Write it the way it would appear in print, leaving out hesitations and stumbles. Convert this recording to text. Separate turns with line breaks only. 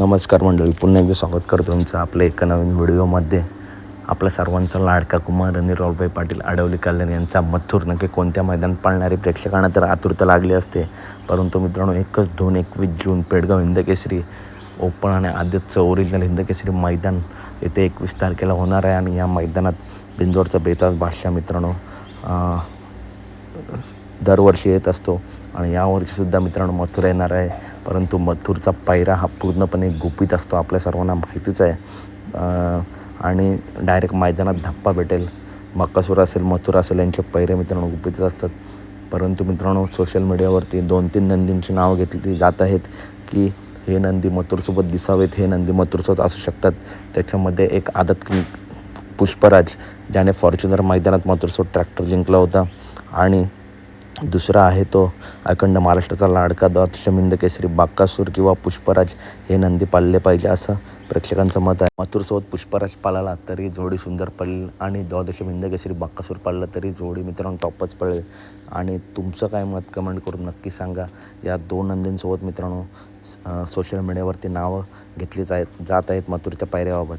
नमस्कार मंडळी, पुन्हा एकदा स्वागत करतो तुमचं आपल्या एका नवीन व्हिडिओमध्ये. आपल्या सर्वांचा लाडका कुमार रणधीररावभाई पाटील आडवली कल्याण यांचा मथुर नक्की कोणत्या मैदान पाळणारे प्रेक्षकांना तर आतुरता लागली असते. परंतु मित्रांनो, 21 जून पेडगाव हिंदकेसरी ओपन आणि आदित्यचं ओरिजिनल हिंदकेसरी मैदान येथे 21 तारखेला होणार आहे. आणि या मैदानात बिंजोरचा बेताज बादशाह मित्रांनो दरवर्षी येत असतो आणि यावर्षीसुद्धा मित्रांनो मथुर येणार आहे. परंतु मथुरचा पायरा हा पूर्णपणे गुपित असतो, आपल्या सर्वांना माहितीच आहे. आणि डायरेक्ट मैदानात धप्पा भेटेल. बकासूर असेल, मथुर असेल, यांचे पैरे मित्रांनो गुपितच असतात. परंतु मित्रांनो, सोशल मीडियावरती 2-3 नंदींची नावं घेतली जात आहेत की हे नंदी मथुरसोबत दिसावेत, हे नंदी मथुरसोबत असू शकतात. त्याच्यामध्ये एक आदत पुष्पराज, ज्याने फॉर्च्युनर मैदानात मथुरसोबत ट्रॅक्टर जिंकला होता. आणि दुसरा आहे तो अखंड महाराष्ट्राचा लाडका द्वादशम हिंदकेसरी बकासूर किंवा पुष्पराज. हे नंदी पाळले पाहिजे असं प्रेक्षकांचं मत आहे. मथुरसोबत पुष्पराज पाळला तरी जोडी सुंदर पडेल आणि द्वादशम हिंदकेसरी बकासूर पाळलं तरी जोडी मित्रांनो टॉपच पडेल. आणि तुमचं काय मत कमेंट करून नक्की सांगा. या 2 नंदींसोबत मित्रांनो सोशल मीडियावरती नावं घेतली जात आहेत मथुरच्या पायऱ्याबाबत.